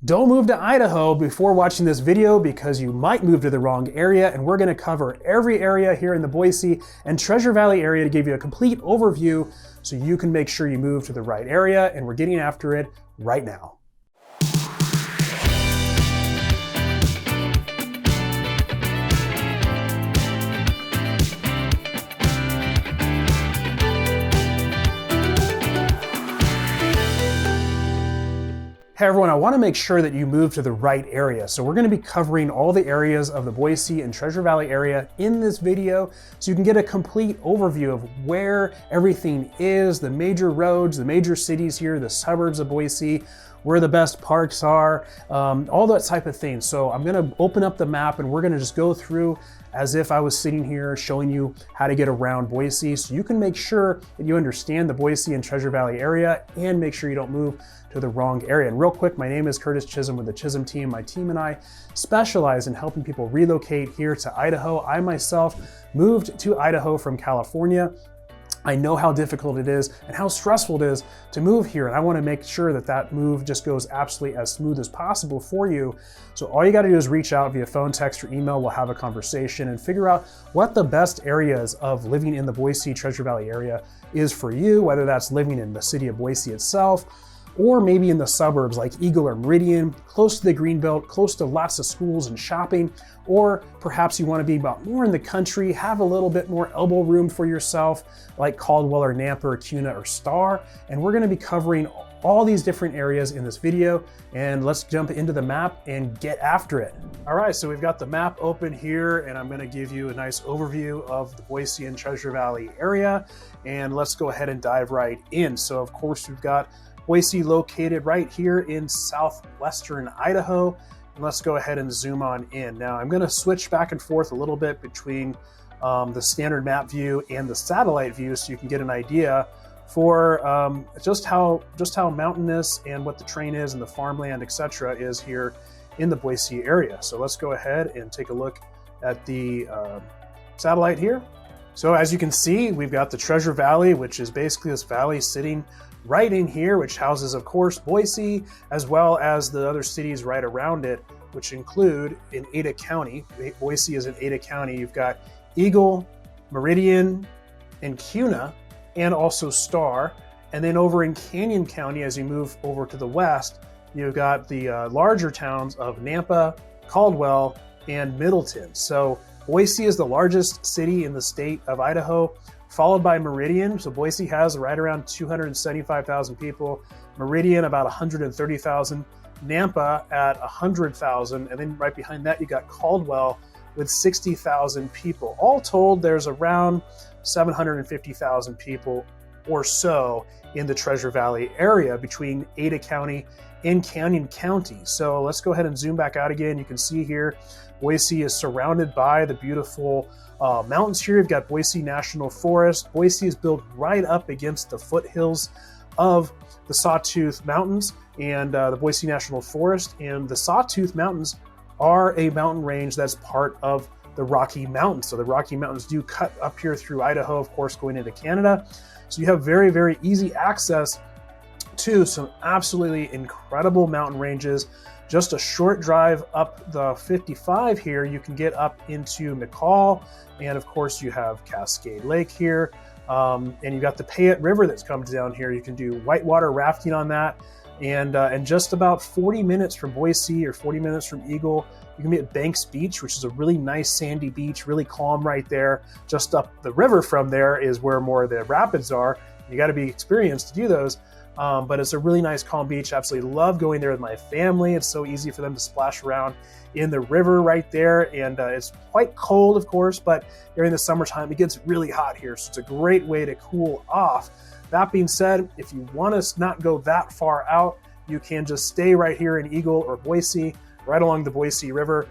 Don't move to Idaho before watching this video because you might move to the wrong area, and we're going to cover every area here in the Boise and Treasure Valley area to give you a complete overview so you can make sure you move to the right area, and we're getting after it right now. Hey everyone, I want to make sure that you move to the right area. So we're going to be covering all the areas of the Boise and Treasure Valley area in this video so you can get a complete overview of where everything is, the major roads, the major cities here, the suburbs of Boise, where the best parks are, all that type of thing. So I'm going to open up the map and we're going to just go through as if I was sitting here showing you how to get around Boise so you can make sure that you understand the Boise and Treasure Valley area and make sure you don't move to the wrong area. And real quick, my name is Chism with the Chism team. My team and I specialize in helping people relocate here to Idaho. I myself moved to Idaho from California. I know how difficult it is and how stressful it is to move here, and I want to make sure that that move just goes absolutely as smooth as possible for you. So all you got to do is reach out via phone, text, or email. We'll have a conversation and figure out what the best areas of living in the Boise Treasure Valley area is for you, whether that's living in the city of Boise itself, or maybe in the suburbs like Eagle or Meridian, close to the Greenbelt, close to lots of schools and shopping, or perhaps you want to be about more in the country, have a little bit more elbow room for yourself, like Caldwell or Nampa or Kuna or Star. And we're going to be covering all these different areas in this video, and let's jump into the map and get after it. All right, so we've got the map open here, and I'm going to give you a nice overview of the Boise and Treasure Valley area, and let's go ahead and dive right in. So of course we've got Boise located right here in southwestern Idaho. And let's go ahead and zoom on in. Now I'm going to switch back and forth a little bit between the standard map view and the satellite view so you can get an idea for just how mountainous and what the terrain is and the farmland, etc. is here in the Boise area. So let's go ahead and take a look at the satellite here. So as you can see, we've got the Treasure Valley, which is basically this valley sitting right in here, which houses, of course, Boise, as well as the other cities right around it, which include in Ada County. Boise is in Ada County. You've got Eagle, Meridian, and Kuna, and also Star. And then over in Canyon County, as you move over to the west, you've got the larger towns of Nampa, Caldwell, and Middleton. So Boise is the largest city in the state of Idaho, followed by Meridian. So Boise has right around 275,000 people, Meridian about 130,000, Nampa at 100,000, and then right behind that you got Caldwell with 60,000 people. All told, there's around 750,000 people or so in the Treasure Valley area between Ada County and Canyon County. So let's go ahead and zoom back out again. You can see here, Boise is surrounded by the beautiful mountains here. You've got Boise National Forest. Boise is built right up against the foothills of the Sawtooth Mountains and the Boise National Forest. And the Sawtooth Mountains are a mountain range that's part of the Rocky Mountains. So the Rocky Mountains do cut up here through Idaho, of course, going into Canada. So you have very, very easy access to some absolutely incredible mountain ranges. Just a short drive up the 55 here, you can get up into McCall, and of course you have Cascade Lake here, and you got the Payette River that's comes down here. You can do whitewater rafting on that, and just about 40 minutes from Boise or 40 minutes from Eagle, you can be at Banks Beach, which is a really nice sandy beach, really calm right there. Just up the river from there is where more of the rapids are. You got to be experienced to do those. But it's a really nice calm beach. Absolutely love going there with my family. It's so easy for them to splash around in the river right there. And it's quite cold, of course, but during the summertime, it gets really hot here. So it's a great way to cool off. That being said, if you want to not go that far out, you can just stay right here in Eagle or Boise, right along the Boise River.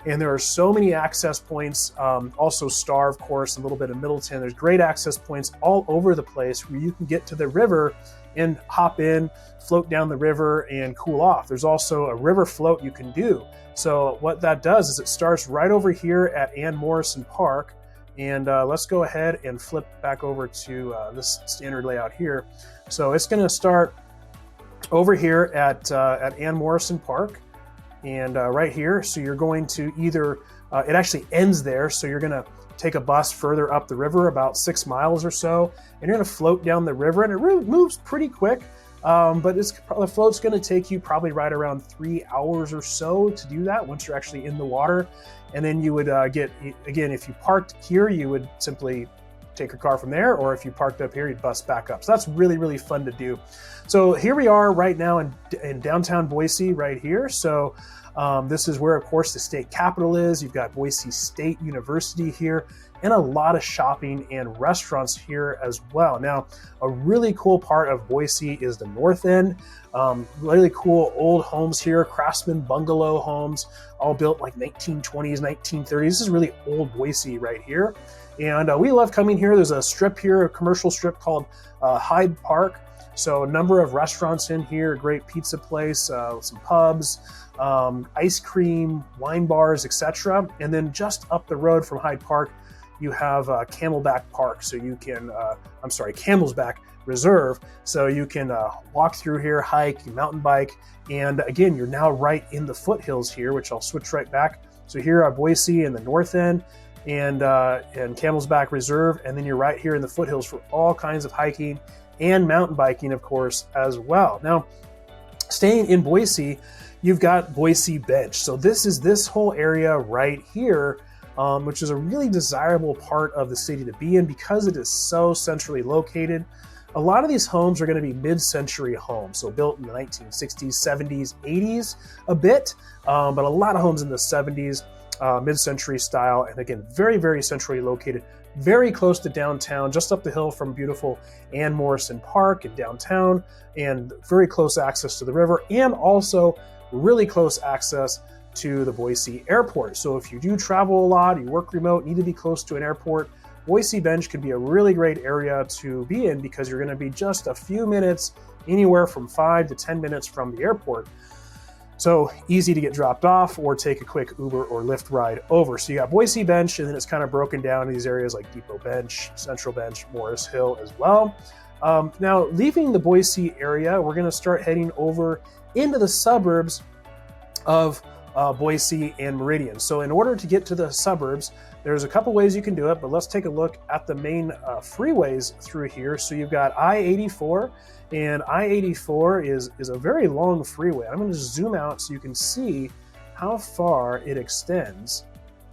And there are so many access points, also Star, of course, a little bit of Middleton. There's great access points all over the place where you can get to the river and hop in, float down the river, and cool off. There's also a river float you can do. So what that does is it starts right over here at Ann Morrison Park. And let's go ahead and flip back over to this standard layout here. So it's going to start over here at Ann Morrison Park, and right here. So you're going to either, it actually ends there, so you're gonna take a bus further up the river, about 6 miles or so, and you're gonna float down the river, and it really moves pretty quick, but the float's gonna take you probably right around 3 hours or so to do that once you're actually in the water. And then you would again, if you parked here, you would simply take your car from there, or if you parked up here, you'd bus back up. So that's really, really fun to do. So here we are right now in downtown Boise right here. So this is where, of course, the state capitol is. You've got Boise State University here, and a lot of shopping and restaurants here as well. Now, a really cool part of Boise is the north end. Really cool old homes here, craftsman bungalow homes, all built like 1920s, 1930s. This is really old Boise right here. And we love coming here. There's a strip here, a commercial strip called Hyde Park. So a number of restaurants in here, a great pizza place, some pubs, ice cream, wine bars, etc. And then just up the road from Hyde Park, you have Camelback Park. So you can, Camelsback Reserve. So you can walk through here, hike, mountain bike. And again, you're now right in the foothills here, which I'll switch right back. So here are Boise in the north end, and Camelback Reserve, and then you're right here in the foothills for all kinds of hiking and mountain biking, of course, as well. Now, staying in Boise, you've got Boise Bench. So this is this whole area right here, which is a really desirable part of the city to be in because it is so centrally located. A lot of these homes are going to be mid-century homes, so built in the 1960s, 70s, 80s a bit, but a lot of homes in the 70s, mid-century style, and again, very, very centrally located, very close to downtown, just up the hill from beautiful Ann Morrison Park in downtown, and very close access to the river, and also really close access to the Boise airport. So if you do travel a lot, you work remote, need to be close to an airport, Boise Bench could be a really great area to be in because you're going to be just a few minutes, anywhere from 5 to 10 minutes from the airport. So easy to get dropped off or take a quick Uber or Lyft ride over. So you got Boise Bench, and then it's kind of broken down in these areas like Depot Bench, Central Bench, Morris Hill as well. Now, leaving the Boise area, we're going to start heading over into the suburbs of Boise and Meridian. So in order to get to the suburbs, there's a couple ways you can do it, but let's take a look at the main freeways through here. So you've got I-84, and I-84 is a very long freeway. I'm going to zoom out so you can see how far it extends.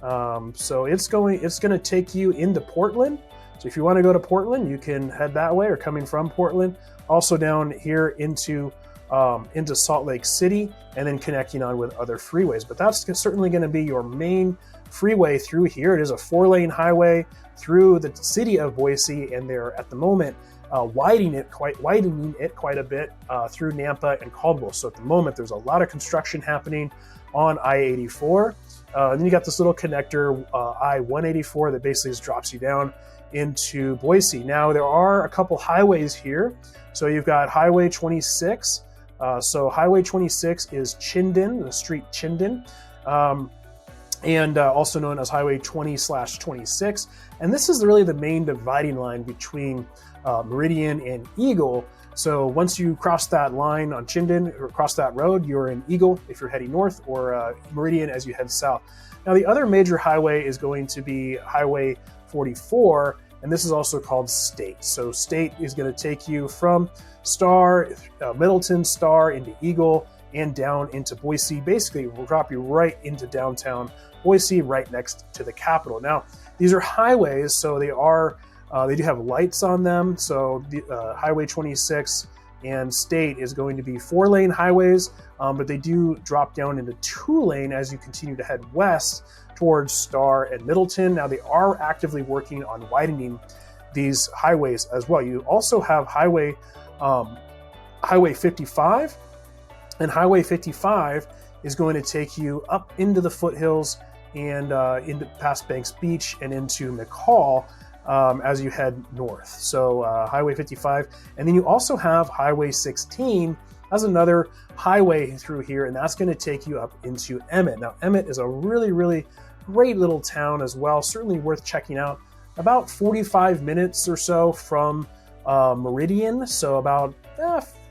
So it's going to take you into Portland. So if you want to go to Portland, you can head that way, or coming from Portland. Also down here into Salt Lake City, and then connecting on with other freeways. But that's certainly going to be your main freeway through here. It is a 4-lane highway through the city of Boise, and they're at the moment widening it quite a bit through Nampa and Caldwell. So at the moment, there's a lot of construction happening on I-84. And then you got this little connector, I-184, that basically just drops you down into Boise. Now, there are a couple highways here. So you've got Highway 26. So Highway 26 is Chinden, the street Chinden, and also known as Highway 20/26. And this is really the main dividing line between Meridian and Eagle. So once you cross that line on Chinden, or cross that road, you're in Eagle if you're heading north, or Meridian as you head south. Now, the other major highway is going to be Highway 44, and this is also called State. So State is going to take you from Middleton, Star, into Eagle, and down into Boise. Basically, will drop you right into downtown Boise, right next to the Capitol. Now, these are highways, so they do have lights on them. So the Highway 26 and State is going to be 4-lane highways, but they do drop down into 2-lane as you continue to head west towards Star and Middleton. Now, they are actively working on widening these highways as well. You also have Highway 55, and Highway 55 is going to take you up into the foothills and into past Banks Beach and into McCall as you head north. So Highway 55, and then you also have Highway 16 as another highway through here, and that's going to take you up into Emmett. Now, Emmett is a really, really great little town as well, certainly worth checking out. About 45 minutes or so from Meridian, so about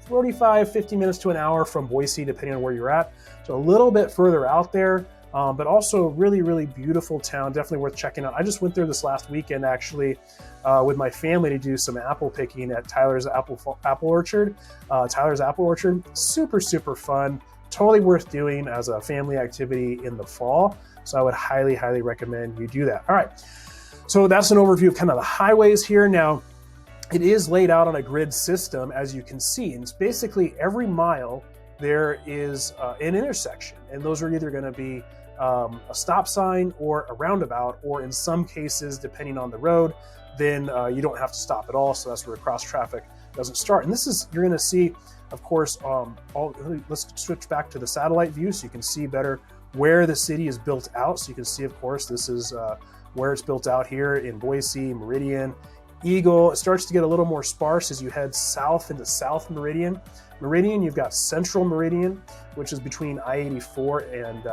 45, 50 minutes to an hour from Boise, depending on where you're at. So a little bit further out there, but also really, really beautiful town, definitely worth checking out. I just went there this last weekend, actually, with my family to do some apple picking at Tyler's Apple Orchard. Tyler's Apple Orchard, super, super fun. Totally worth doing as a family activity in the fall. So I would highly, highly recommend you do that. All right, so that's an overview of kind of the highways here. Now, it is laid out on a grid system, as you can see. And it's basically every mile there is an intersection. And those are either gonna be a stop sign or a roundabout, or in some cases, depending on the road, then you don't have to stop at all. So that's where cross traffic doesn't start. And this is, you're gonna see, of course, let's switch back to the satellite view so you can see better where the city is built out. So you can see, of course, this is where it's built out here in Boise, Meridian, Eagle. It starts to get a little more sparse as you head south into South Meridian. You've got Central Meridian, which is between I-84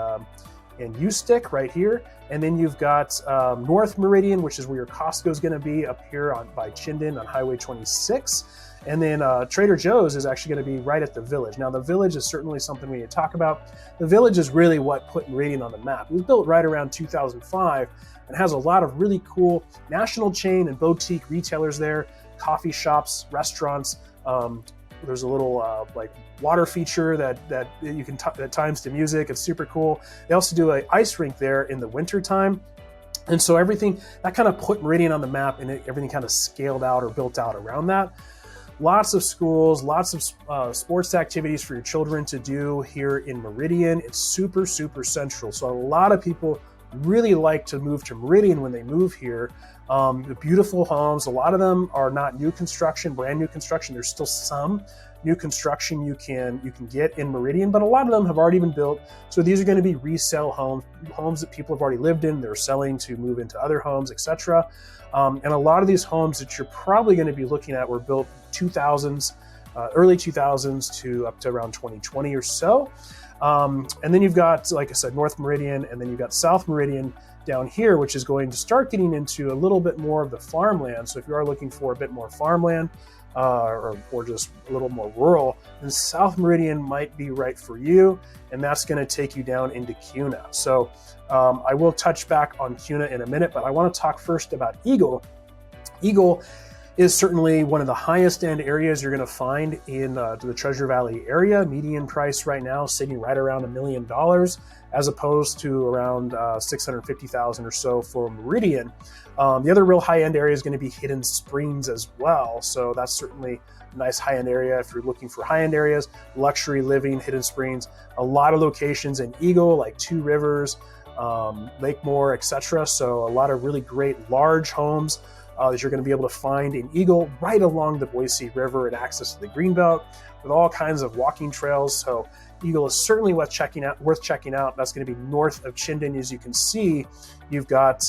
and U-Stick right here. And then you've got North Meridian, which is where your Costco is gonna be up here by Chinden on Highway 26. And then Trader Joe's is actually going to be right at the Village. Now, the Village is certainly something we need to talk about. The Village is really what put Meridian on the map. It was built right around 2005 and has a lot of really cool national chain and boutique retailers there, coffee shops, restaurants. There's a little like water feature that you can that times to music. It's super cool. They also do an ice rink there in the winter time. And so everything that kind of put Meridian on the map, and everything kind of scaled out or built out around that. Lots of schools, lots of sports activities for your children to do here in Meridian. It's super, super central. So a lot of people really like to move to Meridian when they move here. The beautiful homes, a lot of them are not new construction, brand new construction. There's still some new construction you can get in Meridian, but a lot of them have already been built. So these are going to be resale homes that people have already lived in. They're selling to move into other homes, etc. And a lot of these homes that you're probably going to be looking at were built 2000s, early 2000s to up to around 2020 or so. And then you've got, like I said, North Meridian, and then you've got South Meridian down here, which is going to start getting into a little bit more of the farmland. So if you are looking for a bit more farmland, or just a little more rural, then South Meridian might be right for you, and that's going to take you down into Kuna. So I will touch back on Kuna in a minute, but I want to talk first about Eagle. Eagle is certainly one of the highest end areas you're going to find in the Treasure Valley area. Median price right now sitting right around $1 million, as opposed to around $650,000 or so for Meridian. The other real high-end area is going to be Hidden Springs as well. So that's certainly a nice high-end area if you're looking for high-end areas, luxury living, Hidden Springs. A lot of locations in Eagle, like Two Rivers, Lake Moore, etc. So a lot of really great large homes that you're going to be able to find in Eagle, right along the Boise River and access to the Greenbelt, with all kinds of walking trails. So Eagle is certainly worth checking out. That's going to be north of Chinden. As you can see, you've got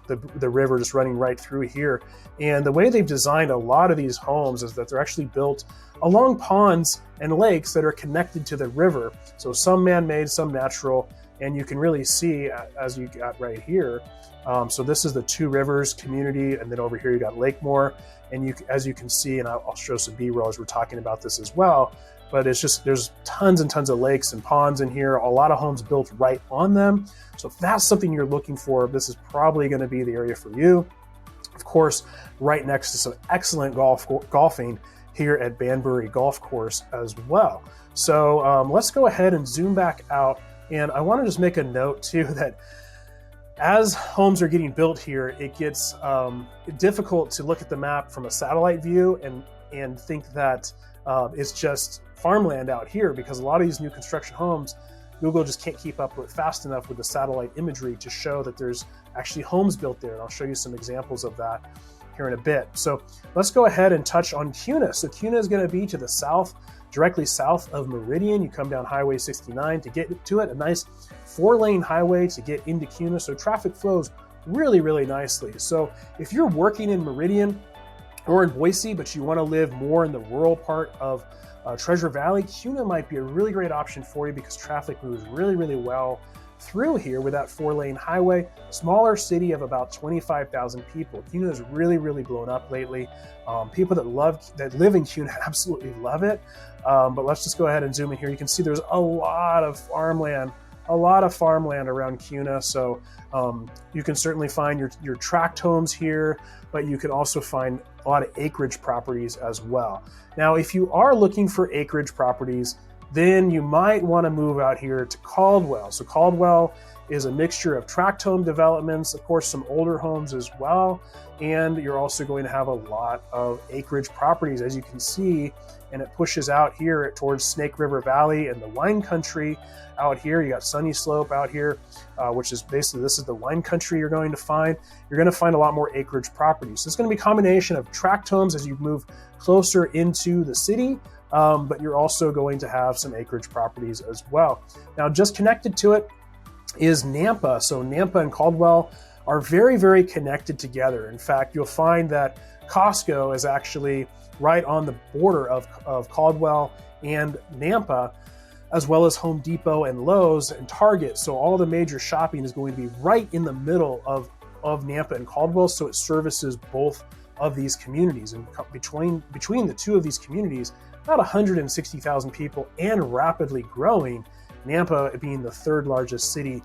the river just running right through here. And the way they've designed a lot of these homes is that they're actually built along ponds and lakes that are connected to the river. So some man-made, some natural, and you can really see, as you got right here. So this is the Two Rivers community, and then over here you got Lake Moore, and as you can see, and I'll show some B-roll as we're talking about this as well, but it's just, there's tons and tons of lakes and ponds in here, a lot of homes built right on them. So if that's something you're looking for, this is probably going to be the area for you. Of course, right next to some excellent golfing here at Banbury Golf Course as well. So let's go ahead and zoom back out, and I want to just make a note too that as homes are getting built here, it gets difficult to look at the map from a satellite view and think that it's just farmland out here, because a lot of these new construction homes, Google just can't keep up with fast enough with the satellite imagery to show that there's actually homes built there. And I'll show you some examples of that here in a bit. So let's go ahead and touch on Kuna. So Kuna is going to be to the south, directly south of Meridian. You come down Highway 69 to get to it, a nice 4-lane highway to get into Kuna. So traffic flows really, really nicely. So if you're working in Meridian or in Boise, but you want to live more in the rural part of Treasure Valley, Kuna might be a really great option for you, because traffic moves really, really well through here with that 4-lane highway. Smaller city of about 25,000 people. Kuna has really, really blown up lately. People that live in Kuna absolutely love it. But let's just go ahead and zoom in here. You can see there's a lot of farmland around Kuna. So you can certainly find your tract homes here, but you can also find a lot of acreage properties as well. Now, if you are looking for acreage properties, then you might want to move out here to Caldwell. So Caldwell is a mixture of tract home developments, of course, some older homes as well. And you're also going to have a lot of acreage properties, as you can see, and it pushes out here towards Snake River Valley and the wine country out here. You got Sunny Slope out here, which is basically, this is the wine country you're going to find. You're going to find a lot more acreage properties. So it's going to be a combination of tract homes as you move closer into the city, but you're also going to have some acreage properties as well. Now, just connected to it is Nampa. So Nampa and Caldwell are very, very connected together. In fact, you'll find that Costco is actually right on the border of Caldwell and Nampa, as well as Home Depot and Lowe's and Target. So all the major shopping is going to be right in the middle of Nampa and Caldwell. So it services both of these communities. And between the two of these communities, about 160,000 people and rapidly growing, Nampa being the third largest city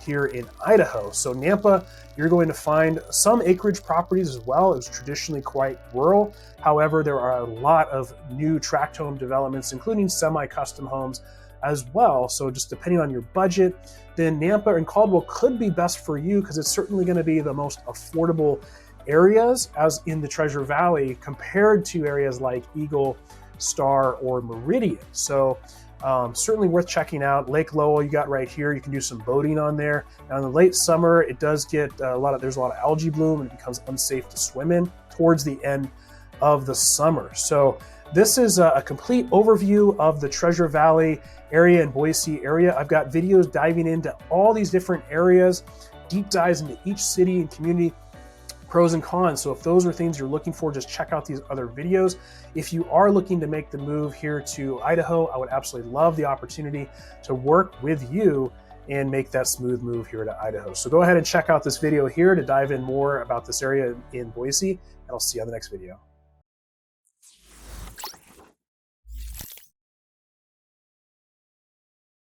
here in Idaho. So Nampa, you're going to find some acreage properties as well. It was traditionally quite rural. However, there are a lot of new tract home developments, including semi-custom homes as well. So just depending on your budget, then Nampa and Caldwell could be best for you because it's certainly going to be the most affordable areas as in the Treasure Valley compared to areas like Eagle, Star, or Meridian. So certainly worth checking out. Lake Lowell you got right here. You can do some boating on there. Now in the late summer, it does get there's a lot of algae bloom and it becomes unsafe to swim in towards the end of the summer. So this is a complete overview of the Treasure Valley area and Boise area. I've got videos diving into all these different areas, deep dives into each city and community, pros and cons. So if those are things you're looking for, just check out these other videos. If you are looking to make the move here to Idaho, I would absolutely love the opportunity to work with you and make that smooth move here to Idaho. So go ahead and check out this video here to dive in more about this area in Boise, and I'll see you on the next video.